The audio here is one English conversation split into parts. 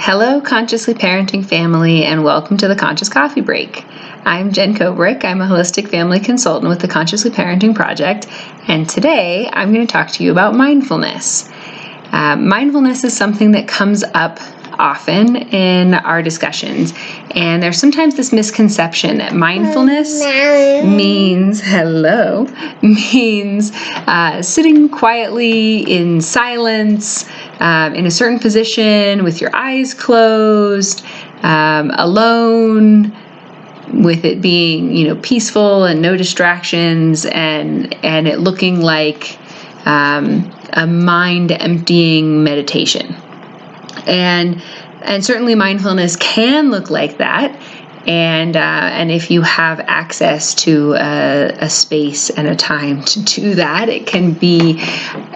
Hello, Consciously Parenting family, and welcome to the Conscious Coffee Break. I'm Jen Kobrick. I'm a holistic family consultant with the Consciously Parenting Project, and today I'm going to talk to you about mindfulness. Mindfulness is something that comes up often in our discussions, and there's sometimes this misconception that mindfulness means sitting quietly in silence, in a certain position with your eyes closed, alone, with it being, peaceful and no distractions, and it looking like a mind emptying meditation. And certainly mindfulness can look like that. And if you have access to a space and a time to do that, it can be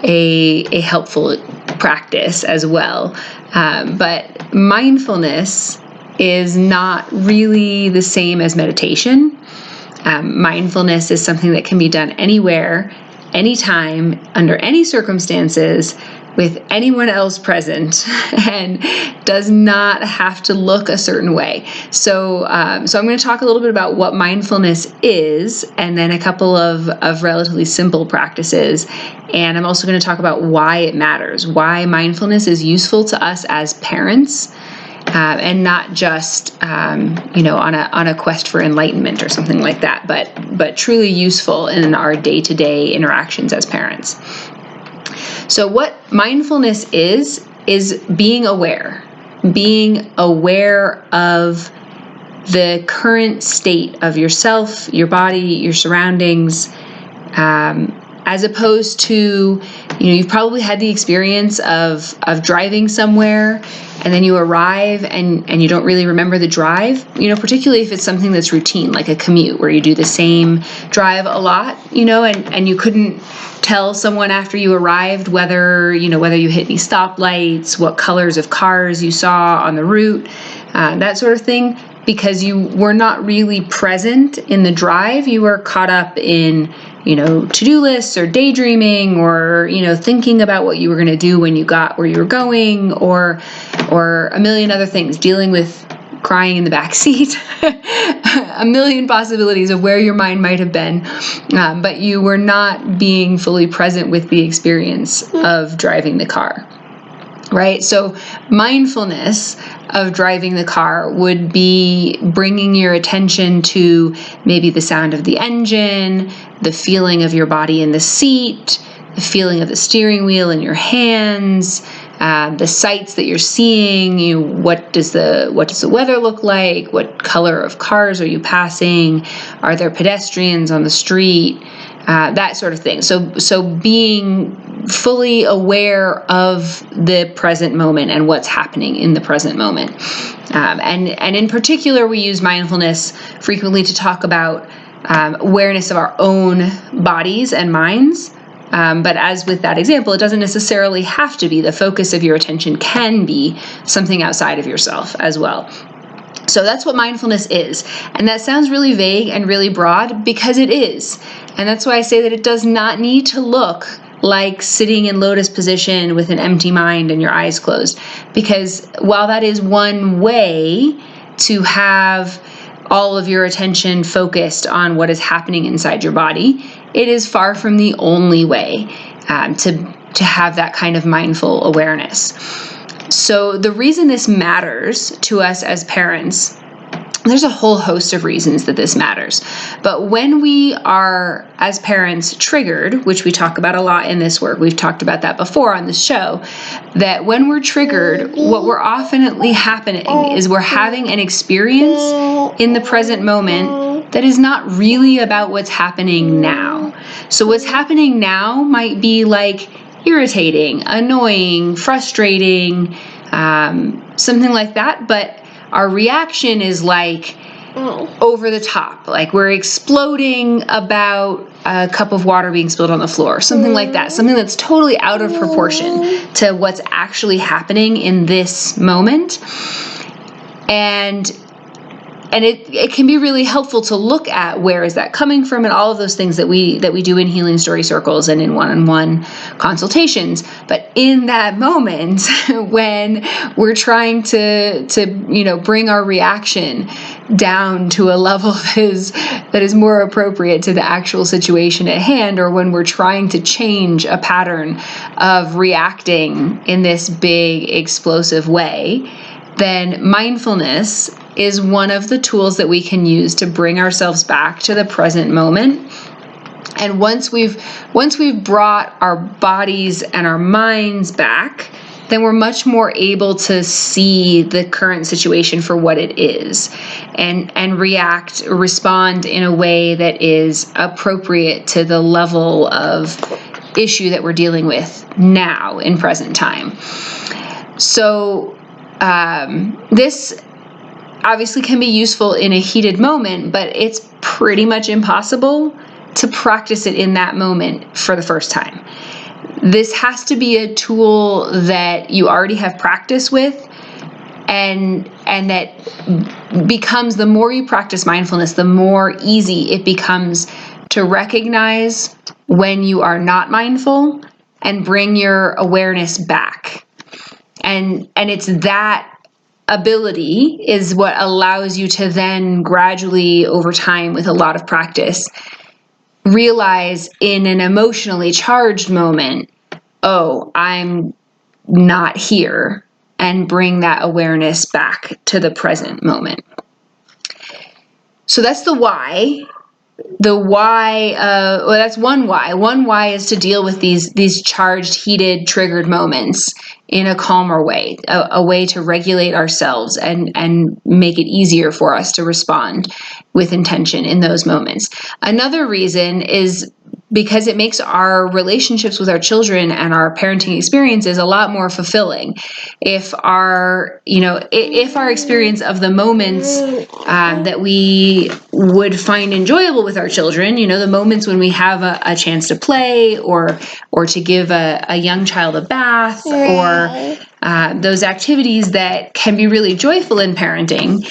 a helpful practice as well. But mindfulness is not really the same as meditation. Mindfulness is something that can be done anywhere, anytime, under any circumstances, with anyone else present, and does not have to look a certain way. So I'm going to talk a little bit about what mindfulness is, and then a couple of relatively simple practices. And I'm also going to talk about why it matters, why mindfulness is useful to us as parents, and not just on a quest for enlightenment or something like that, but truly useful in our day-to-day interactions as parents. So what mindfulness is being aware of the current state of yourself, your body, your surroundings, as opposed to, you've probably had the experience of driving somewhere and then you arrive and you don't really remember the drive, particularly if it's something that's routine, like a commute where you do the same drive a lot, and you couldn't tell someone after you arrived whether you hit any stoplights, what colors of cars you saw on the route, that sort of thing, because you were not really present in the drive. You were caught up in to-do lists or daydreaming or, thinking about what you were going to do when you got where you were going, or a million other things, dealing with crying in the back seat, a million possibilities of where your mind might have been, but you were not being fully present with the experience of driving the car. Right? So mindfulness of driving the car would be bringing your attention to maybe the sound of the engine, the feeling of your body in the seat, the feeling of the steering wheel in your hands, the sights that you're seeing. What does the weather look like? What color of cars are you passing? Are there pedestrians on the street? That sort of thing. So being fully aware of the present moment and what's happening in the present moment. And in particular, we use mindfulness frequently to talk about awareness of our own bodies and minds. But as with that example, it doesn't necessarily have to be. The focus of your attention can be something outside of yourself as well. So that's what mindfulness is. And that sounds really vague and really broad, because it is. And that's why I say that it does not need to look like sitting in lotus position with an empty mind and your eyes closed. Because while that is one way to have all of your attention focused on what is happening inside your body, it is far from the only way to have that kind of mindful awareness. So the reason this matters to us as parents, there's a whole host of reasons that this matters. But when we are, as parents, triggered, which we talk about a lot in this work, we've talked about that before on this show, that when we're triggered, what we're oftenly happening is we're having an experience in the present moment that is not really about what's happening now. So what's happening now might be like irritating, annoying, frustrating, something like that, but our reaction is like over the top, like we're exploding about a cup of water being spilled on the floor, something like that, something that's totally out of proportion to what's actually happening in this moment. And it can be really helpful to look at where is that coming from, and all of those things that we do in healing story circles and in one-on-one consultations. But in that moment, when we're trying to bring our reaction down to a level that is more appropriate to the actual situation at hand, or when we're trying to change a pattern of reacting in this big explosive way, then mindfulness is one of the tools that we can use to bring ourselves back to the present moment. And once we've brought our bodies and our minds back, then we're much more able to see the current situation for what it is, and respond in a way that is appropriate to the level of issue that we're dealing with now in present time. So this obviously can be useful in a heated moment, but it's pretty much impossible to practice it in that moment for the first time. This has to be a tool that you already have practice with, and that becomes, the more you practice mindfulness, the more easy it becomes to recognize when you are not mindful and bring your awareness back. And it's that ability is what allows you to then gradually, over time, with a lot of practice, realize in an emotionally charged moment, oh, I'm not here, and bring that awareness back to the present moment. So that's the why. The why, that's one why. One why is to deal with these charged, heated, triggered moments in a calmer way, a way to regulate ourselves and make it easier for us to respond with intention in those moments. Another reason is because it makes our relationships with our children and our parenting experiences a lot more fulfilling. If our experience of the moments that we would find enjoyable with our children, the moments when we have a chance to play or to give a young child a bath, or those activities that can be really joyful in parenting,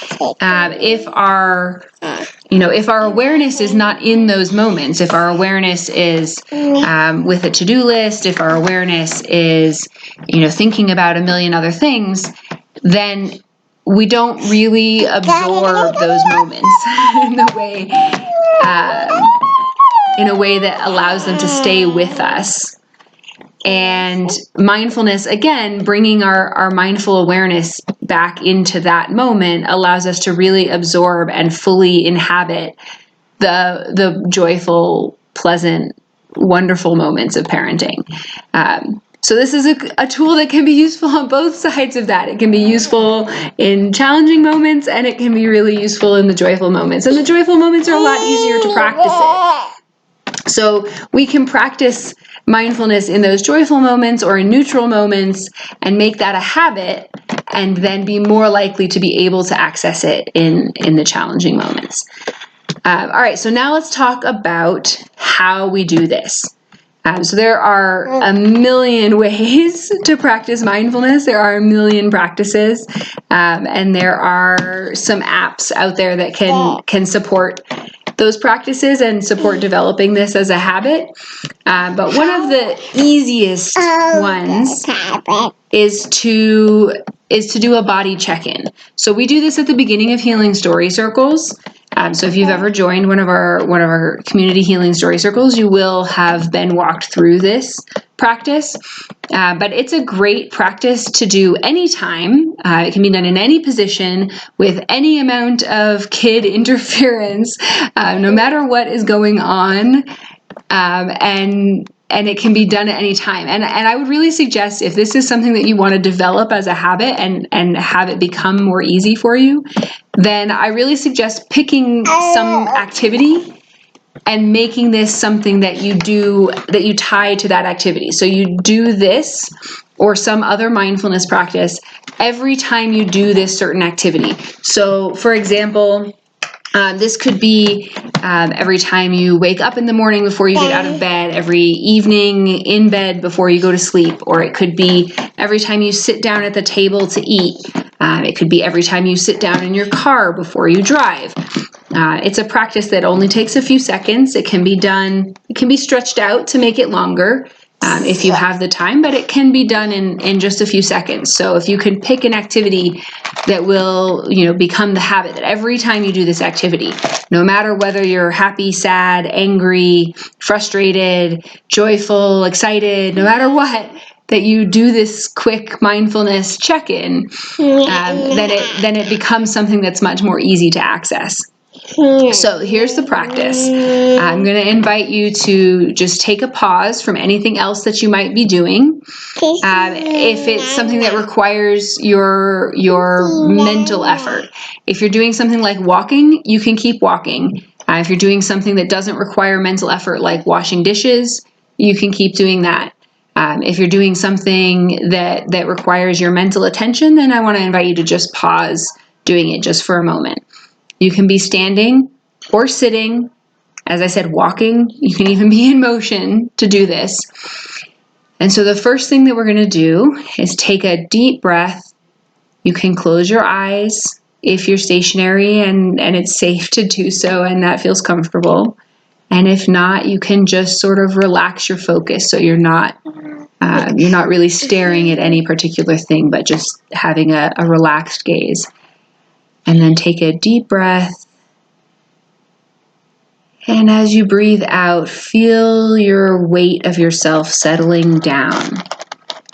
if our awareness is not in those moments, if our awareness is with a to-do list, if our awareness is, thinking about a million other things, then we don't really absorb those moments in a way that allows them to stay with us. And mindfulness, again, bringing our mindful awareness back into that moment allows us to really absorb and fully inhabit the joyful, pleasant, wonderful moments of parenting. So this is a tool that can be useful on both sides of that. It can be useful in challenging moments, and it can be really useful in the joyful moments. And the joyful moments are a lot easier to practice it. So we can practice mindfulness in those joyful moments or in neutral moments and make that a habit, and then be more likely to be able to access it in the challenging moments. All right, so now let's talk about how we do this. So there are a million ways to practice mindfulness. There are a million practices, and there are some apps out there that can support those practices and support developing this as a habit. But one of the easiest ones is to do a body check-in. So we do this at the beginning of healing story circles. So if you've ever joined one of our community healing story circles, you will have been walked through this practice. But it's a great practice to do anytime. It can be done in any position with any amount of kid interference, no matter what is going on. And it can be done at any time. And I would really suggest, if this is something that you want to develop as a habit and have it become more easy for you, then I really suggest picking some activity and making this something that you do, that you tie to that activity. So you do this or some other mindfulness practice every time you do this certain activity. So for example, this could be every time you wake up in the morning before you get out of bed, every evening in bed before you go to sleep, or it could be every time you sit down at the table to eat. It could be every time you sit down in your car before you drive. It's a practice that only takes a few seconds. It can be stretched out to make it longer if you have the time, but it can be done in just a few seconds. So if you can pick an activity that will, become the habit, that every time you do this activity, no matter whether you're happy, sad, angry, frustrated, joyful, excited, no matter what, that you do this quick mindfulness check-in, then it becomes something that's much more easy to access. So here's the practice. I'm going to invite you to just take a pause from anything else that you might be doing. If it's something that requires your mental effort. If you're doing something like walking, you can keep walking. If you're doing something that doesn't require mental effort, like washing dishes, you can keep doing that. If you're doing something that requires your mental attention, then I want to invite you to just pause doing it just for a moment. You can be standing or sitting. As I said, walking. You can even be in motion to do this. And so the first thing that we're going to do is take a deep breath. You can close your eyes if you're stationary and it's safe to do so and that feels comfortable. And if not, you can just sort of relax your focus so you're not really staring at any particular thing, but just having a relaxed gaze. And then take a deep breath. And as you breathe out, feel your weight of yourself settling down.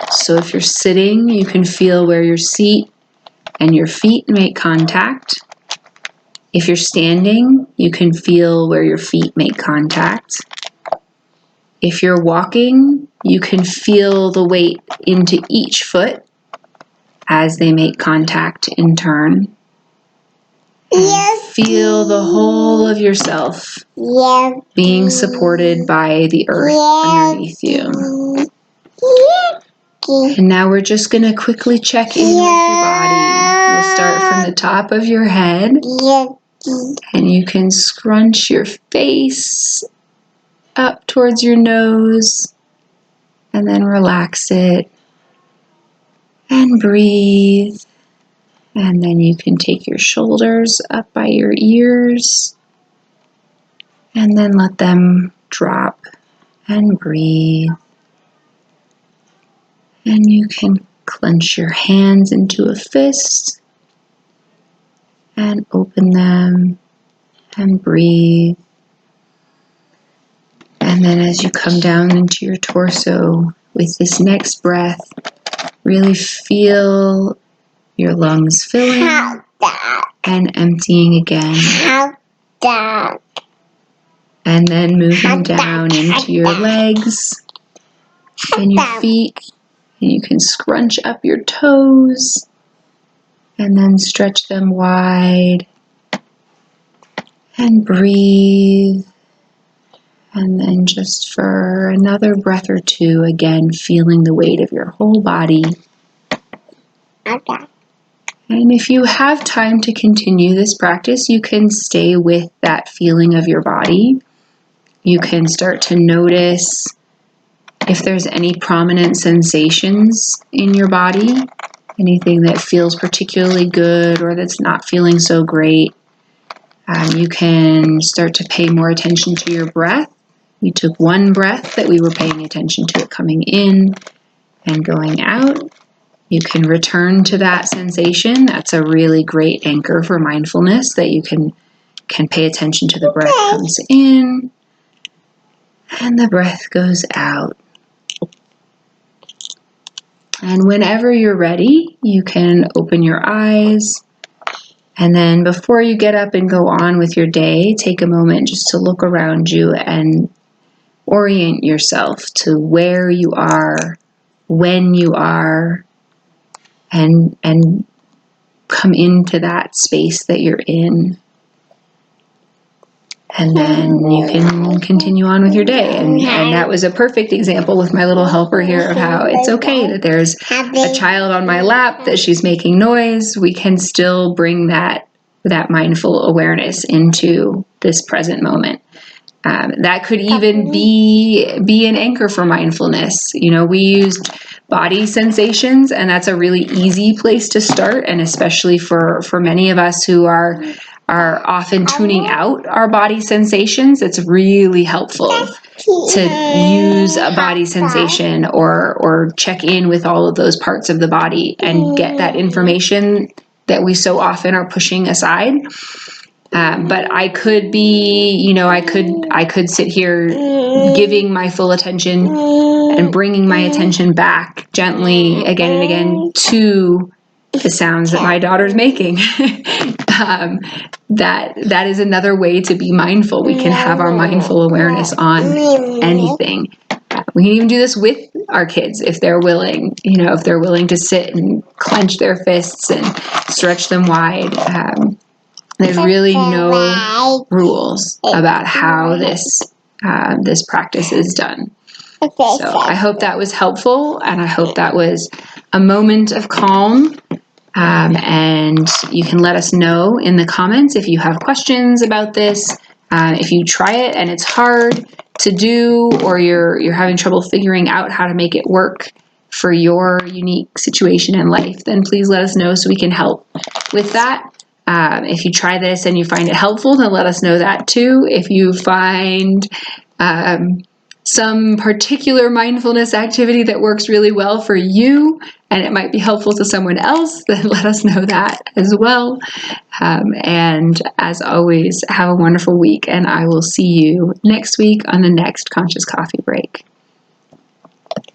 So if you're sitting, you can feel where your seat and your feet make contact. If you're standing, you can feel where your feet make contact. If you're walking, you can feel the weight into each foot as they make contact in turn. And feel the whole of yourself being supported by the earth underneath you. And now we're just going to quickly check in with your body. We'll start from the top of your head. And you can scrunch your face up towards your nose. And then relax it. And breathe. And then you can take your shoulders up by your ears and then let them drop and breathe. And you can clench your hands into a fist and open them and breathe. And then as you come down into your torso with this next breath, really feel your lungs filling and emptying again. And then moving down into your legs and your feet. And you can scrunch up your toes and then stretch them wide. And breathe. And then just for another breath or two, again, feeling the weight of your whole body. And if you have time to continue this practice, you can stay with that feeling of your body. You can start to notice if there's any prominent sensations in your body, anything that feels particularly good or that's not feeling so great. You can start to pay more attention to your breath. We took one breath that we were paying attention to it coming in and going out. You can return to that sensation. That's a really great anchor for mindfulness, that you can pay attention to the breath comes in and the breath goes out. And whenever you're ready, you can open your eyes. And then before you get up and go on with your day, take a moment just to look around you and orient yourself to where you are, when you are, and come into that space that you're in. And then you can continue on with your day. And that was a perfect example with my little helper here of how it's okay that there's a child on my lap, that she's making noise. We can still bring that mindful awareness into this present moment. That could even be an anchor for mindfulness. We used body sensations, and that's a really easy place to start. And especially for many of us who are often tuning out our body sensations, it's really helpful to use a body sensation or check in with all of those parts of the body and get that information that we so often are pushing aside. But I could be, I could sit here giving my full attention and bringing my attention back gently again and again to the sounds that my daughter's making. That is another way to be mindful. We can have our mindful awareness on anything. We can even do this with our kids if they're willing, if they're willing to sit and clench their fists and stretch them wide. There's really no rules about how this practice is done. So I hope that was helpful, and I hope that was a moment of calm. And you can let us know in the comments if you have questions about this. If you try it and it's hard to do, or you're having trouble figuring out how to make it work for your unique situation in life, then please let us know so we can help with that. If you try this and you find it helpful, then let us know that too. If you find some particular mindfulness activity that works really well for you and it might be helpful to someone else, then let us know that as well. And as always, have a wonderful week, and I will see you next week on the next Conscious Coffee Break.